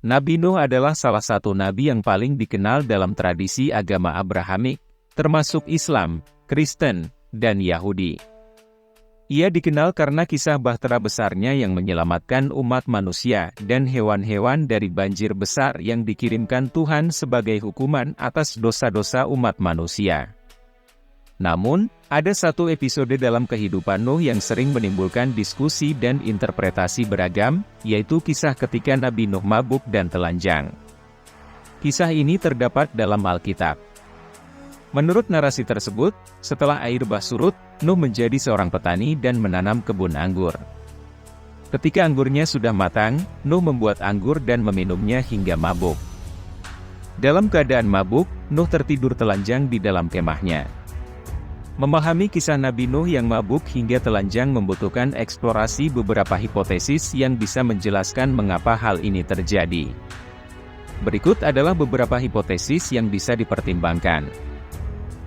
Nabi Nuh adalah salah satu nabi yang paling dikenal dalam tradisi agama Abrahamik, termasuk Islam, Kristen, dan Yahudi. Ia dikenal karena kisah bahtera besarnya yang menyelamatkan umat manusia dan hewan-hewan dari banjir besar yang dikirimkan Tuhan sebagai hukuman atas dosa-dosa umat manusia. Namun, ada satu episode dalam kehidupan Nuh yang sering menimbulkan diskusi dan interpretasi beragam, yaitu kisah ketika Nabi Nuh mabuk dan telanjang. Kisah ini terdapat dalam Alkitab. Menurut narasi tersebut, setelah air bah surut, Nuh menjadi seorang petani dan menanam kebun anggur. Ketika anggurnya sudah matang, Nuh membuat anggur dan meminumnya hingga mabuk. Dalam keadaan mabuk, Nuh tertidur telanjang di dalam kemahnya. Memahami kisah Nabi Nuh yang mabuk hingga telanjang membutuhkan eksplorasi beberapa hipotesis yang bisa menjelaskan mengapa hal ini terjadi. Berikut adalah beberapa hipotesis yang bisa dipertimbangkan.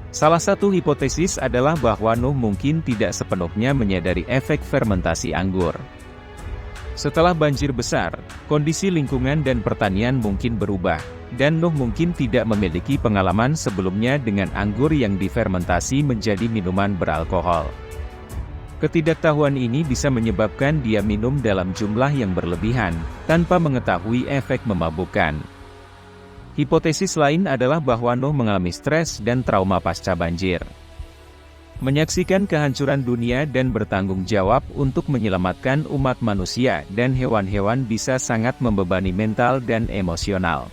Salah satu hipotesis adalah bahwa Nuh mungkin tidak sepenuhnya menyadari efek fermentasi anggur. Setelah banjir besar, kondisi lingkungan dan pertanian mungkin berubah, dan Nuh mungkin tidak memiliki pengalaman sebelumnya dengan anggur yang difermentasi menjadi minuman beralkohol. Ketidaktahuan ini bisa menyebabkan dia minum dalam jumlah yang berlebihan, tanpa mengetahui efek memabukkan. Hipotesis lain adalah bahwa Nuh mengalami stres dan trauma pasca banjir. Menyaksikan kehancuran dunia dan bertanggung jawab untuk menyelamatkan umat manusia dan hewan-hewan bisa sangat membebani mental dan emosional.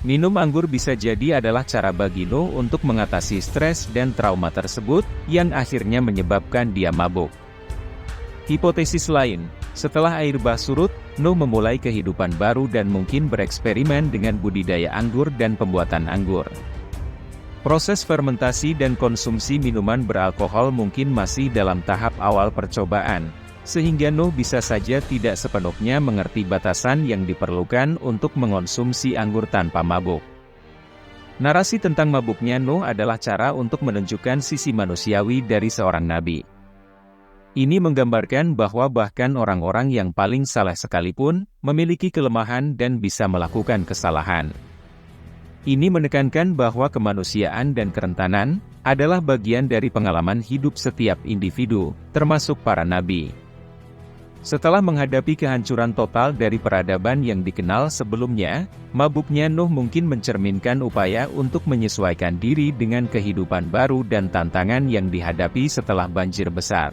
Minum anggur bisa jadi adalah cara bagi Nuh untuk mengatasi stres dan trauma tersebut, yang akhirnya menyebabkan dia mabuk. Hipotesis lain, setelah air bah surut, Nuh memulai kehidupan baru dan mungkin bereksperimen dengan budidaya anggur dan pembuatan anggur. Proses fermentasi dan konsumsi minuman beralkohol mungkin masih dalam tahap awal percobaan, sehingga Nuh bisa saja tidak sepenuhnya mengerti batasan yang diperlukan untuk mengonsumsi anggur tanpa mabuk. Narasi tentang mabuknya Nuh adalah cara untuk menunjukkan sisi manusiawi dari seorang nabi. Ini menggambarkan bahwa bahkan orang-orang yang paling saleh sekalipun, memiliki kelemahan dan bisa melakukan kesalahan. Ini menekankan bahwa kemanusiaan dan kerentanan, adalah bagian dari pengalaman hidup setiap individu, termasuk para nabi. Setelah menghadapi kehancuran total dari peradaban yang dikenal sebelumnya, mabuknya Nuh mungkin mencerminkan upaya untuk menyesuaikan diri dengan kehidupan baru dan tantangan yang dihadapi setelah banjir besar.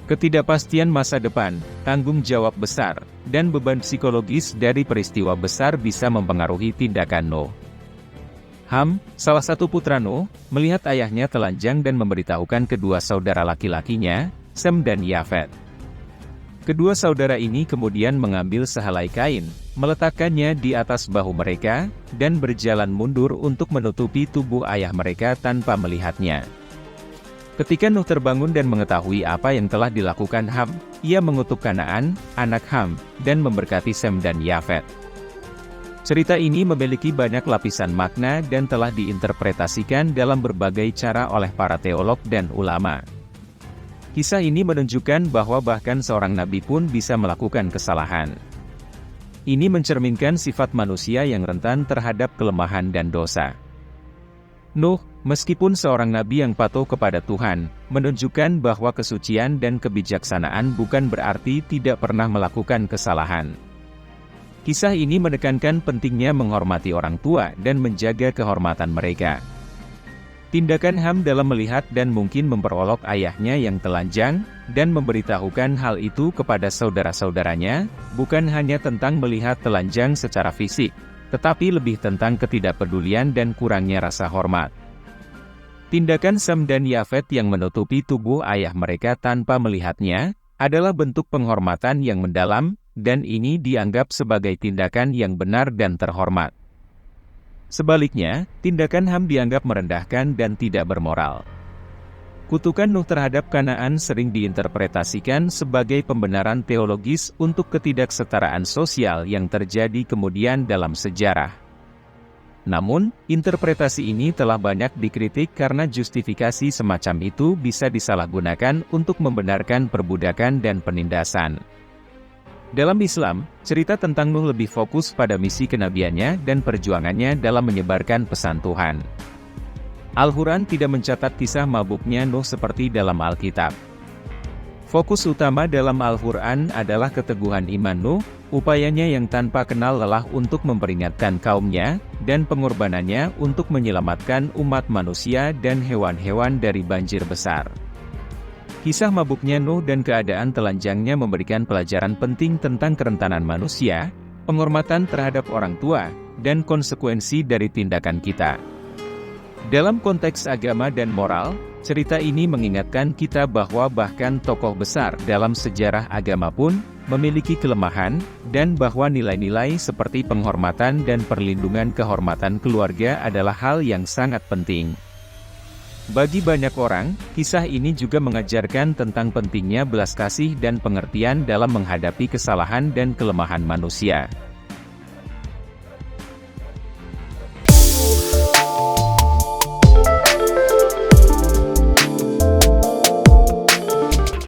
Ketidakpastian masa depan, tanggung jawab besar, dan beban psikologis dari peristiwa besar bisa mempengaruhi tindakan Nuh. Ham, salah satu putra Nuh, melihat ayahnya telanjang dan memberitahukan kedua saudara laki-lakinya, Sem dan Yafet. Kedua saudara ini kemudian mengambil sehelai kain, meletakkannya di atas bahu mereka, dan berjalan mundur untuk menutupi tubuh ayah mereka tanpa melihatnya. Ketika Nuh terbangun dan mengetahui apa yang telah dilakukan Ham, ia mengutuk Kanaan, anak Ham, dan memberkati Sem dan Yafet. Cerita ini memiliki banyak lapisan makna dan telah diinterpretasikan dalam berbagai cara oleh para teolog dan ulama. Kisah ini menunjukkan bahwa bahkan seorang nabi pun bisa melakukan kesalahan. Ini mencerminkan sifat manusia yang rentan terhadap kelemahan dan dosa. Nuh, meskipun seorang nabi yang patuh kepada Tuhan, menunjukkan bahwa kesucian dan kebijaksanaan bukan berarti tidak pernah melakukan kesalahan. Kisah ini menekankan pentingnya menghormati orang tua dan menjaga kehormatan mereka. Tindakan Ham dalam melihat dan mungkin memperolok ayahnya yang telanjang, dan memberitahukan hal itu kepada saudara-saudaranya, bukan hanya tentang melihat telanjang secara fisik, tetapi lebih tentang ketidakpedulian dan kurangnya rasa hormat. Tindakan Sem dan Yafet yang menutupi tubuh ayah mereka tanpa melihatnya, adalah bentuk penghormatan yang mendalam, dan ini dianggap sebagai tindakan yang benar dan terhormat. Sebaliknya, tindakan Ham dianggap merendahkan dan tidak bermoral. Kutukan Nuh terhadap Kanaan sering diinterpretasikan sebagai pembenaran teologis untuk ketidaksetaraan sosial yang terjadi kemudian dalam sejarah. Namun, interpretasi ini telah banyak dikritik karena justifikasi semacam itu bisa disalahgunakan untuk membenarkan perbudakan dan penindasan. Dalam Islam, cerita tentang Nuh lebih fokus pada misi kenabiannya dan perjuangannya dalam menyebarkan pesan Tuhan. Al-Quran tidak mencatat kisah mabuknya Nuh seperti dalam Alkitab. Fokus utama dalam Al-Quran adalah keteguhan iman Nuh, upayanya yang tanpa kenal lelah untuk memperingatkan kaumnya, dan pengorbanannya untuk menyelamatkan umat manusia dan hewan-hewan dari banjir besar. Kisah mabuknya Nuh dan keadaan telanjangnya memberikan pelajaran penting tentang kerentanan manusia, penghormatan terhadap orang tua, dan konsekuensi dari tindakan kita. Dalam konteks agama dan moral, cerita ini mengingatkan kita bahwa bahkan tokoh besar dalam sejarah agama pun memiliki kelemahan, dan bahwa nilai-nilai seperti penghormatan dan perlindungan kehormatan keluarga adalah hal yang sangat penting. Bagi banyak orang, kisah ini juga mengajarkan tentang pentingnya belas kasih dan pengertian dalam menghadapi kesalahan dan kelemahan manusia.